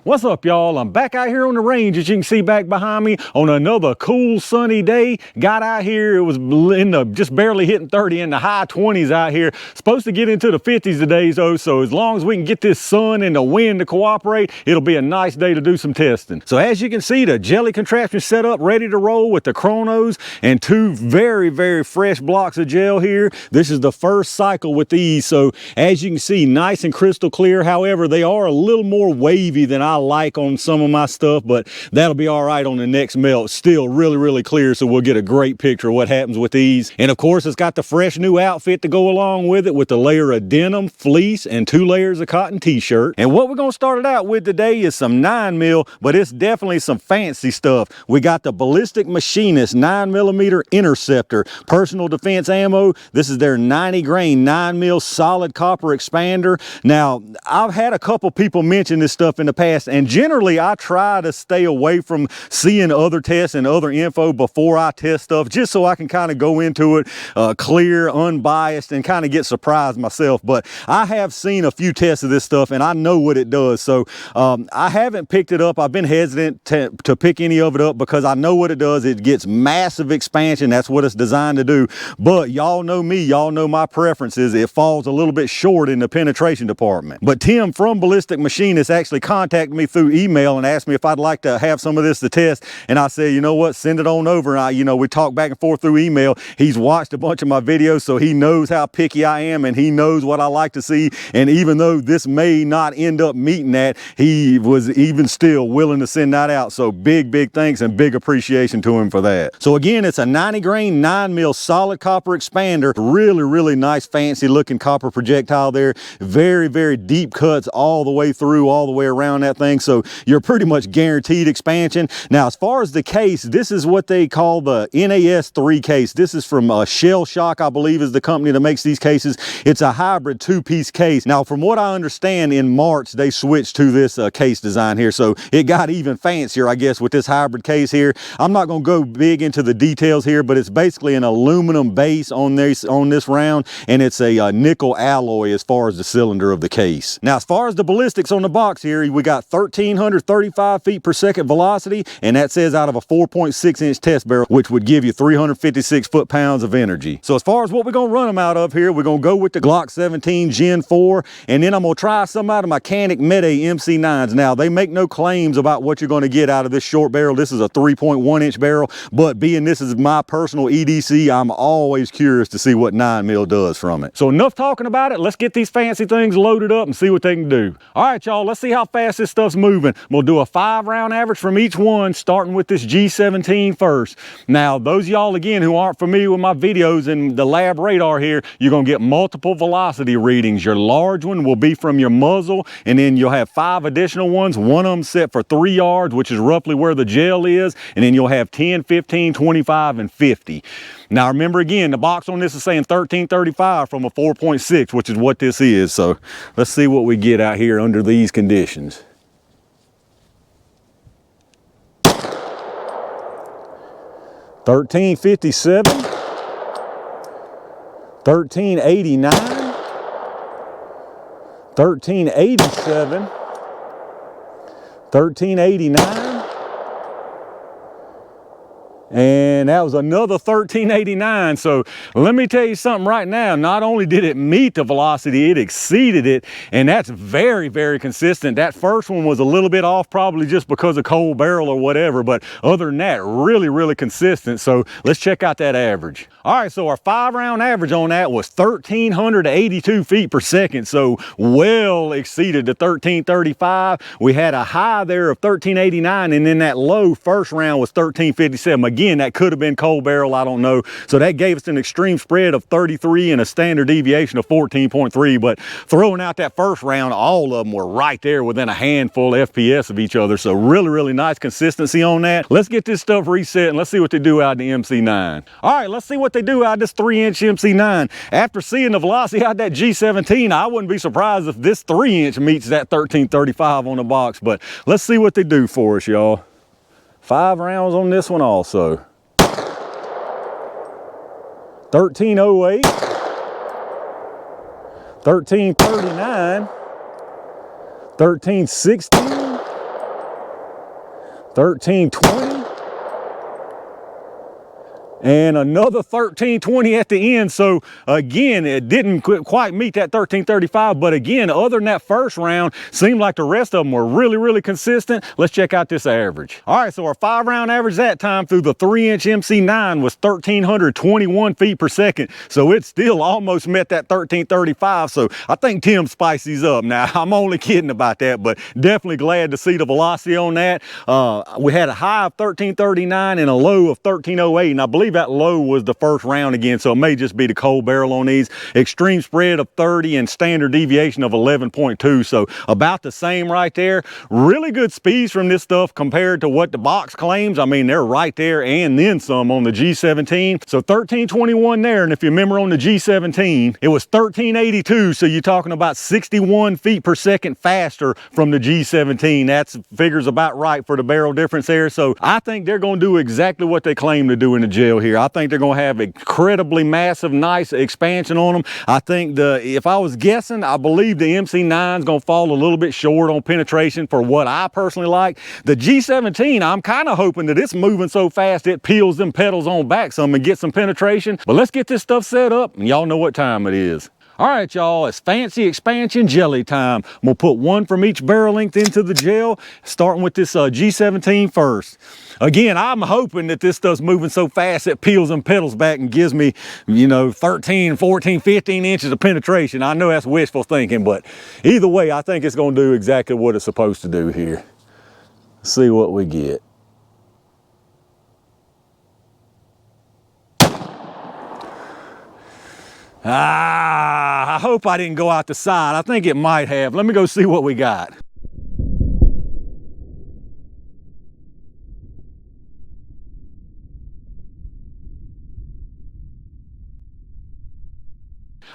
What's up, y'all? I'm back out here on the range, as you can see back behind me, on another cool sunny day. Got out here, it was in the just barely hitting 30, in the high 20s out here. Supposed to get into the 50s today, so as long as we can get this sun and the wind to cooperate, it'll be a nice day to do some testing. So as you can see, the jelly contraption set up, ready to roll with the chronos and two very fresh blocks of gel here. This is the first cycle with these, so as you can see, nice and crystal clear. However, they are a little more wavy than I like on some of my stuff, but that'll be all right on the next melt. Still really clear, so we'll get a great picture of what happens with these. And of course, it's got the fresh new outfit to go along with it, with the layer of denim, fleece, and 2 layers of cotton t-shirt. And what we're gonna start it out with today is some 9mm, but it's definitely some fancy stuff. We got the Ballistic Machinist 9mm Interceptor personal defense ammo. This is their 90 grain 9mm solid copper expander. Now, I've had a couple people mention this stuff in the past, and generally I try to stay away from seeing other tests and other info before I test stuff, just so I can kind of go into it clear, unbiased, and kind of get surprised myself. But I have seen a few tests of this stuff and I know what it does, so I haven't picked it up. I've been hesitant to pick any of it up because I know what it does. It gets massive expansion. That's what it's designed to do. But y'all know me, y'all know my preferences. It falls a little bit short in the penetration department. But Tim from Ballistic Machinist actually contacted me through email and asked me if I'd like to have some of this to test, and I said, you know what, send it on over. And we talked back and forth through email. He's watched a bunch of my videos, so he knows how picky I am and he knows what I like to see. And even though this may not end up meeting that, he was even still willing to send that out. So big thanks and big appreciation to him for that. So again, it's a 90 grain 9mm solid copper expander. Really nice fancy looking copper projectile there. Very deep cuts all the way through, all the way around that thing, so you're pretty much guaranteed expansion. Now, as far as the case, this is what they call the NAS3 case. This is from Shell Shock, I believe, is the company that makes these cases. It's a hybrid 2-piece case. Now, from what I understand, in March they switched to this case design here, so it got even fancier, I guess, with this hybrid case here. I'm not going to go big into the details here, but it's basically an aluminum base on this round, and it's a nickel alloy as far as the cylinder of the case. Now, as far as the ballistics on the box here, we got 1,335 feet per second velocity, and that says out of a 4.6 inch test barrel, which would give you 356 foot-pounds of energy. So as far as what we're gonna run them out of here, we're gonna go with the Glock 17 Gen 4, and then I'm gonna try some out of my Canik Mete MC9s. Now, they make no claims about what you're gonna get out of this short barrel. This is a 3.1 inch barrel, but being this is my personal EDC, I'm always curious to see what 9mm does from it. So enough talking about it. Let's get these fancy things loaded up and see what they can do. All right, y'all, let's see how fast this stuff's moving. We'll do a 5-round average from each one, starting with this G17 first. Now, those y'all, again, who aren't familiar with my videos and the lab radar here, you're gonna get multiple velocity readings. Your large one will be from your muzzle, and then you'll have 5 additional ones. One of them set for 3 yards, which is roughly where the gel is, and then you'll have 10, 15, 25, and 50. Now, remember, again, the box on this is saying 1335 from a 4.6, which is what this is. So let's see what we get out here under these conditions. $13.57, $13.89, $13.87, $13.89. And that was another $13.89. So let me tell you something right now. Not only did it meet the velocity, it exceeded it. And that's very consistent. That first one was a little bit off, probably just because of cold barrel or whatever. But other than that, really consistent. So let's check out that average. All right, so our 5-round average on that was 1,382 feet per second. So well exceeded the 1335. We had a high there of 1389, and then that low first round was 1357. Again, that could have been cold barrel, I don't know. So that gave us an extreme spread of 33 and a standard deviation of 14.3. But throwing out that first round, all of them were right there within a handful FPS of each other. So really nice consistency on that. Let's get this stuff reset and let's see what they do out of the MC9. All right, let's see what they do out of this 3-inch MC9. After seeing the velocity out of that G17, I wouldn't be surprised if this 3-inch meets that 1335 on the box. But let's see what they do for us, y'all. 5 rounds on this one also. 1308, 1339, 1316, 1320. And another 1320 at the end. So again, it didn't quite meet that 1335, but again, other than that first round, seemed like the rest of them were really consistent. Let's check out this average. All right, so our 5-round average that time through the 3-inch MC9 was 1,321 feet per second. So it still almost met that 1335. So I think Tim spiced these up. Now, I'm only kidding about that, but definitely glad to see the velocity on that. We had a high of 1339 and a low of 1308, and I believe that low was the first round again, so it may just be the cold barrel on these. Extreme spread of 30 and standard deviation of 11.2, so about the same right there. Really good speeds from this stuff compared to what the box claims. I mean, they're right there and then some on the G17. So 1321 there, and if you remember on the G17, it was 1382, so you're talking about 61 feet per second faster from the G17. That's figures about right for the barrel difference there. So I think they're going to do exactly what they claim to do in the gel here. I think they're going to have incredibly massive, nice expansion on them. I think if I was guessing, I believe the MC9 is going to fall a little bit short on penetration for what I personally like. The G17, I'm kind of hoping that it's moving so fast it peels them pedals on back some and gets some penetration. But let's get this stuff set up, and y'all know what time it is. All right, y'all, it's fancy expansion jelly time. I'm gonna put one from each barrel length into the gel, starting with this G17 first. Again, I'm hoping that this stuff's moving so fast it peels them pedals back and gives me, you know, 13, 14, 15 inches of penetration. I know that's wishful thinking, but either way, I think it's gonna do exactly what it's supposed to do here. Let's see what we get. I hope I didn't go out the side. I think it might have. Let me go see what we got.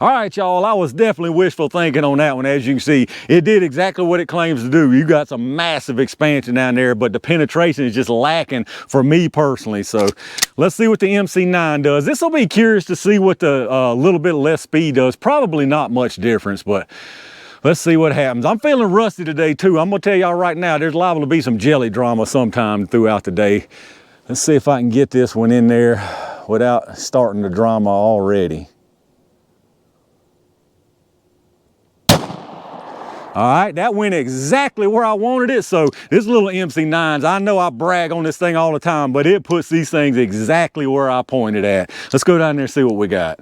All right, y'all, I was definitely wishful thinking on that one. As you can see, it did exactly what it claims to do. You got some massive expansion down there, but the penetration is just lacking for me personally. So let's see what the MC9 does. This will be curious to see what the little bit less speed does. Probably not much difference, but let's see what happens. I'm feeling rusty today too. I'm gonna tell y'all right now, there's liable to be some jelly drama sometime throughout the day. Let's see if I can get this one in there without starting the drama already. All right, that went exactly where I wanted it. So this little MC9s, I know I brag on this thing all the time, but it puts these things exactly where I pointed at. Let's go down there and see what we got.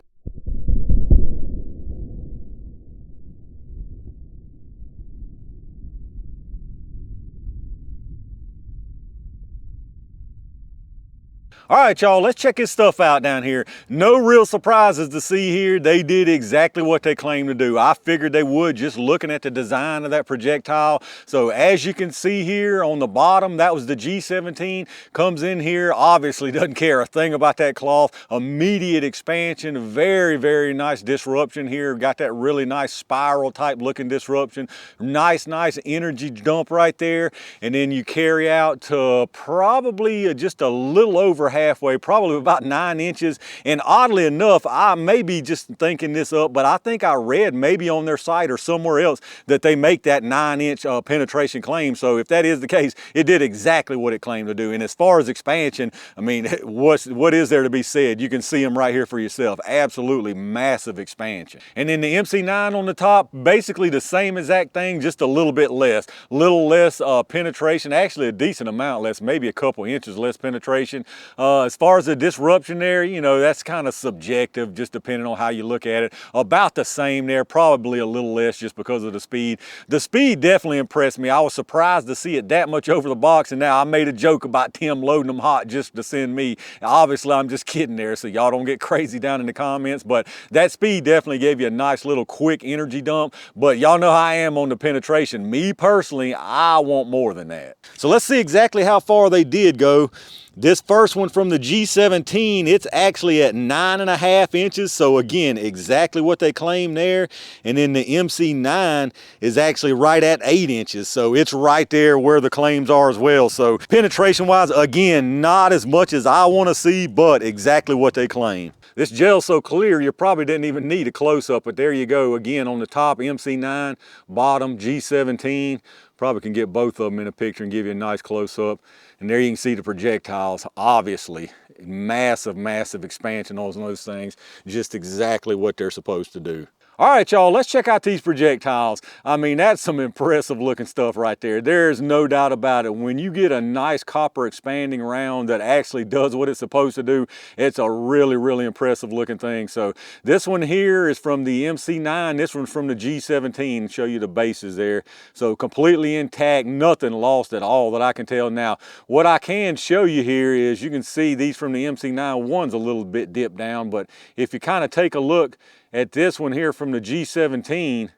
All right, y'all, let's check this stuff out down here. No real surprises to see here. They did exactly what they claimed to do. I figured they would just looking at the design of that projectile. So as you can see here on the bottom, that was the G17. Comes in here, obviously doesn't care a thing about that cloth. Immediate expansion, very nice disruption here. Got that really nice spiral type looking disruption. Nice energy dump right there. And then you carry out to probably just a little over halfway, probably about 9 inches. And oddly enough, I may be just thinking this up, but I think I read maybe on their site or somewhere else that they make that 9-inch penetration claim. So if that is the case, it did exactly what it claimed to do. And as far as expansion, I mean, what is there to be said? You can see them right here for yourself. Absolutely massive expansion. And then the MC9 on the top, basically the same exact thing, just a little bit less. Little less penetration, actually a decent amount less, maybe a couple inches less penetration. As far as the disruption there, you know, that's kind of subjective, just depending on how you look at it. About the same there, probably a little less just because of the speed. The speed definitely impressed me. I was surprised to see it that much over the box, and now I made a joke about Tim loading them hot just to send me. Obviously, I'm just kidding there, so y'all don't get crazy down in the comments, but that speed definitely gave you a nice little quick energy dump, but y'all know how I am on the penetration. Me personally, I want more than that. So let's see exactly how far they did go. This first one from the G17, it's actually at 9.5 inches. So again, exactly what they claim there. And then the MC9 is actually right at 8 inches. So it's right there where the claims are as well. So penetration wise, again, not as much as I want to see, but exactly what they claim. This gel's so clear, you probably didn't even need a close-up, but there you go. Again, on the top, MC9, bottom, G17. Probably can get both of them in a picture and give you a nice close-up. And there you can see the projectiles, obviously. Massive, massive expansion on those things. Just exactly what they're supposed to do. All right, y'all, let's check out these projectiles. I mean, that's some impressive looking stuff right there. There's no doubt about it. When you get a nice copper expanding round that actually does what it's supposed to do, it's a really, really impressive looking thing. So this one here is from the MC9. This one's from the G17. Show you the bases there. So completely intact, nothing lost at all that I can tell. Now, what I can show you here is you can see these from the MC9. One's a little bit dipped down, but if you kind of take a look at this one here from the G17,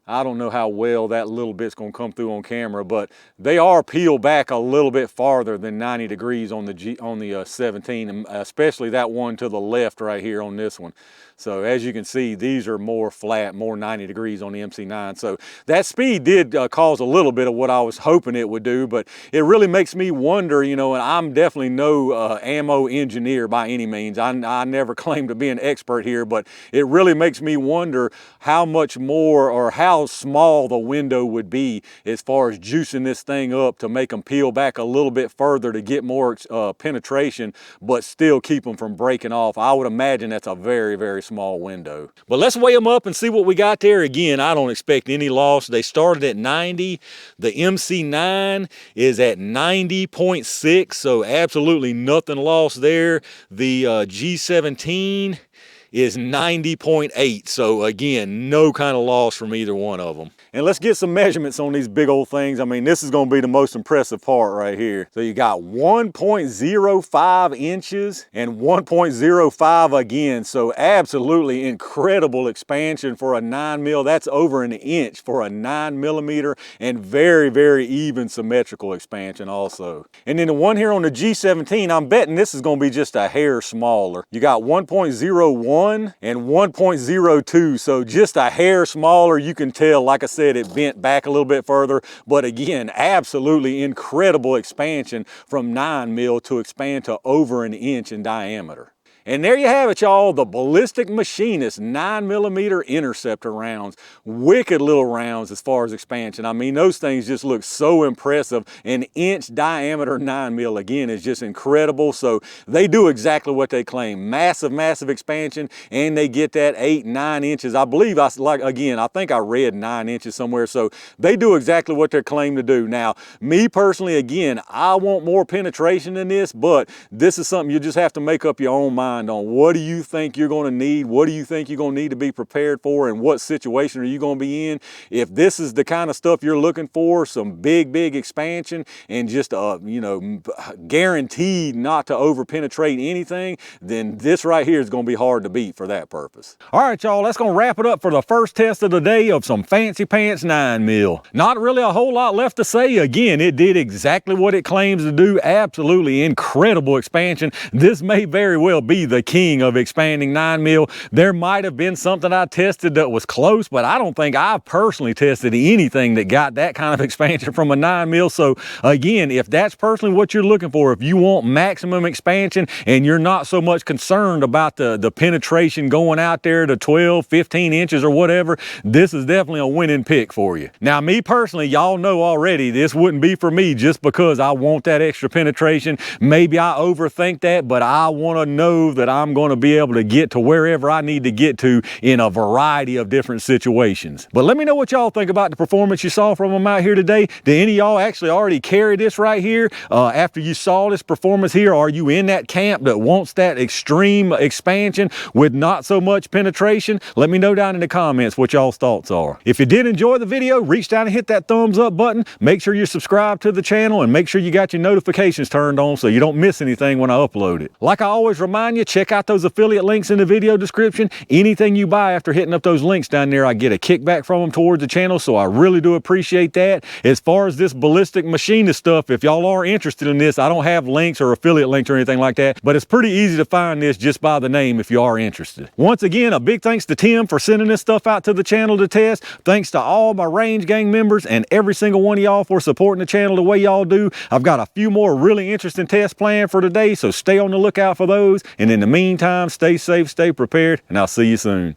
I don't know how well that little bit's gonna come through on camera, but they are peeled back a little bit farther than 90 degrees on the 17, especially that one to the left right here on this one. So as you can see, these are more flat, more 90 degrees on the MC9. So that speed did cause a little bit of what I was hoping it would do, but it really makes me wonder, you know, and I'm definitely no ammo engineer by any means. I never claim to be an expert here, but it really makes me wonder how much more or how small the window would be as far as juicing this thing up to make them peel back a little bit further to get more penetration, but still keep them from breaking off. I would imagine that's a very, very small window. But let's weigh them up and see what we got there. Again, I don't expect any loss. They started at 90. The MC9 is at 90.6, so absolutely nothing lost there. The G17 is 90.8, so again, no kind of loss from either one of them. And let's get some measurements on these big old things. I mean, this is going to be the most impressive part right here. So you got 1.05 inches and 1.05 again, so absolutely incredible expansion for a 9mm. That's over an inch for a 9mm, and very, very even symmetrical expansion also. And then the one here on the G17, I'm betting this is going to be just a hair smaller. You got 1.01 and 1.02, so just a hair smaller. You can tell, like I said, it bent back a little bit further, but again, absolutely incredible expansion from 9mm to expand to over an inch in diameter. And there you have it, y'all, the Ballistic Machinist 9mm Interceptor rounds. Wicked little rounds as far as expansion. I mean, those things just look so impressive. An inch diameter 9mm, again, is just incredible. So they do exactly what they claim. Massive, massive expansion, and they get that 8-9 inches. I believe, I think I read 9 inches somewhere. So they do exactly what they're claimed to do. Now, me personally, again, I want more penetration than this, but this is something you just have to make up your own mind on. What do you think you're going to need? What do you think you're going to need to be prepared for? And what situation are you going to be in? If this is the kind of stuff you're looking for, some big, big expansion and just, you know, guaranteed not to over penetrate anything, then this right here is going to be hard to beat for that purpose. All right, y'all, that's going to wrap it up for the first test of the day of some fancy pants 9mm. Not really a whole lot left to say. Again, it did exactly what it claims to do. Absolutely incredible expansion. This may very well be the king of expanding 9mm. There might have been something I tested that was close, but I don't think I've personally tested anything that got that kind of expansion from a 9mm. So again, if that's personally what you're looking for, if you want maximum expansion and you're not so much concerned about the penetration going out there to 12, 15 inches or whatever, this is definitely a winning pick for you. Now, me personally, y'all know already, this wouldn't be for me just because I want that extra penetration. Maybe I overthink that, but I want to know that I'm going to be able to get to wherever I need to get to in a variety of different situations. But let me know what y'all think about the performance you saw from them out here today. Did any of y'all actually already carry this right here? After you saw this performance here, are you in that camp that wants that extreme expansion with not so much penetration? Let me know down in the comments what y'all's thoughts are. If you did enjoy the video, reach down and hit that thumbs up button. Make sure you're subscribed to the channel and make sure you got your notifications turned on so you don't miss anything when I upload it. Like I always remind you, check out those affiliate links in the video description. Anything you buy after hitting up those links down there, I get a kickback from them towards the channel, so I really do appreciate that. As far as this Ballistic Machinist stuff, if y'all are interested in this, I don't have links or affiliate links or anything like that, but it's pretty easy to find this just by the name if you are interested. Once again, a big thanks to Tim for sending this stuff out to the channel to test. Thanks to all my Range Gang members and every single one of y'all for supporting the channel the way y'all do. I've got a few more really interesting tests planned for today, so stay on the lookout for those. And in the meantime, stay safe, stay prepared, and I'll see you soon.